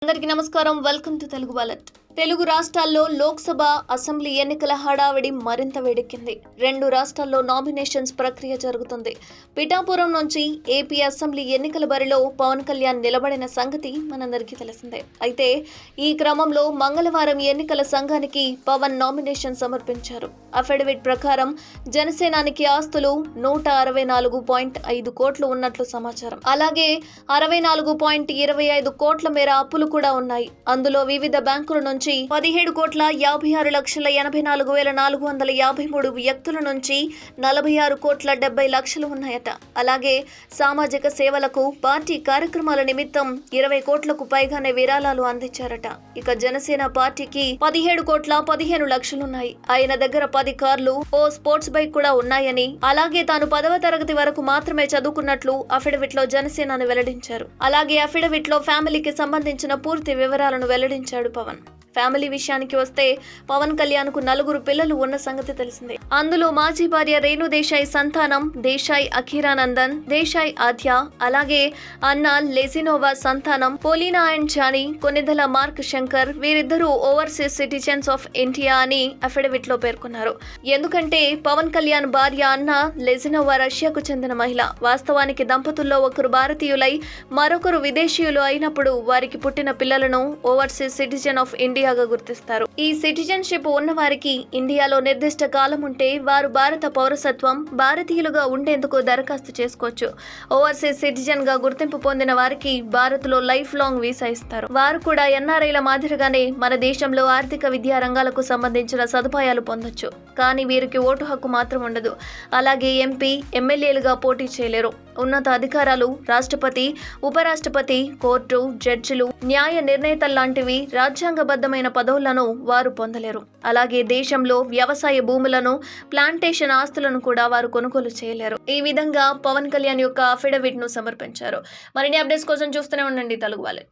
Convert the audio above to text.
అందరికీ నమస్కారం. Welcome to Telugu wallet. Telugu రాష్ట్రాల్లో లోక్సభ అసెంబ్లీ ఎన్నికల హడావిడి మరింత వేడెక్కింది. 2 రాష్ట్రాల్లో నామినేషన్స్ ప్రక్రియ జరుగుతుంది. పిఠాపురం నుంచి ఏపీ అసెంబ్లీ ఎన్నికల బరిలో పవన్ కళ్యాణ్ నిలబడిన సంగతి మనందరికీ తెలిసిందే. అయితే ఈ క్రమంలో మంగళవారం ఎన్నికల సంఘానికి పవన్ నామినేషన్ సమర్పించారు. అఫిడవిట్ ప్రకారం జనసేనానికి ఆస్తులు 164.5 కోట్లు ఉన్నట్లు సమాచారం. అలాగే 64.25 కోట్ల మేర అప్పులు కూడా ఉన్నాయి. అందులో వివిధ బ్యాంకుల నుంచి 17,56,84,453 వ్యక్తుల నుంచి 46,70,00,000 ఉన్నాయట. అలాగే సామాజిక సేవలకు, పార్టీ కార్యక్రమాల నిమిత్తం 20 కోట్లకు పైగానే విరాళాలు అందించారట. ఇక జనసేన పార్టీకి 17,15,00,000 ఉన్నాయి. ఆయన దగ్గర 10 కార్లు, ఓ స్పోర్ట్స్ బైక్ కూడా ఉన్నాయని, అలాగే తాను 10వ తరగతి వరకు మాత్రమే చదువుకున్నట్లు అఫిడవిట్ లో జనసేనను వెల్లడించారు. అలాగే అఫిడవిట్ లో ఫ్యామిలీకి సంబంధించిన పూర్తి వివరాలను వెల్లడించాడు పవన్. ఫ్యామిలీ విషయానికి వస్తే పవన్ కళ్యాణ్ కు 4 పిల్లలు ఉన్న సంగతి తెలిసిందే. అందులో మాజీ భార్య రేణు దేశాయ్ సంతానం దేశాయ్ అఖీరానందన్, దేశాయ్ ఆద్య, అలాగే అన్న లెజినోవా సంతానం పోలీనా అండ్ జానీ, కొన్నిదల మార్క్ శంకర్. వీరిద్దరూ ఓవర్సీస్ సిటిజన్స్ ఆఫ్ ఇండియా అని అఫిడవిట్ లో పేర్కొన్నారు. ఎందుకంటే పవన్ కళ్యాణ్ భార్య అన్న లెజినోవా రష్యాకు చెందిన మహిళ. వాస్తవానికి దంపతుల్లో ఒకరు భారతీయులై మరొకరు విదేశీయులు అయినప్పుడు వారికి పుట్టిన పిల్లలను ఓవర్సీస్ సిటిజన్ ఆఫ్ ఇండియాగా గుర్తిస్తారు. ఈ సిటిజన్షిప్ ఉన్న వారికి ఇండియాలో నిర్దిష్ట కాలం ఉంటే వారు భారత పౌరసత్వం, భారతీయులుగా ఉండేందుకు దరఖాస్తు చేసుకోవచ్చు. ఓవర్సీస్ సిటిజన్ గా గుర్తింపు పొందిన వారికి భారత్ లో లైఫ్ లాంగ్ వీసా ఇస్తారు. వారు కూడా ఎన్ఆర్ఐల మాదిరిగానే మన దేశంలో ఆర్థిక, విద్యా రంగాలకు సంబంధించిన సదుపాయాలు పొందొచ్చు. కానీ వీరికి ఓటు హక్కు మాత్రం ఉండదు. అలాగే ఎంపీ, ఎమ్మెల్యేలుగా పోటీ చేయలేరు. ఉన్నత అధికారాలు రాష్ట్రపతి, ఉపరాష్ట్రపతి, కోర్టు, జడ్జిలు, న్యాయ నిర్ణేతల్లాంటివి రాజ్యాంగబద్ధమైన పదవులను వారు పొందలేరు. అలాగే దేశంలో వ్యవసాయ భూములను, ప్లాంటేషన్ ఆస్తులను కూడా వారు కొనుగోలు చేయలేరు. ఈ విధంగా పవన్ కళ్యాణ్ యొక్క అఫిడవిట్ ను సమర్పించారు. మరిన్ని అప్డేట్స్ కోసం చూస్తూనే ఉండండి తెలుగు వాలెట్.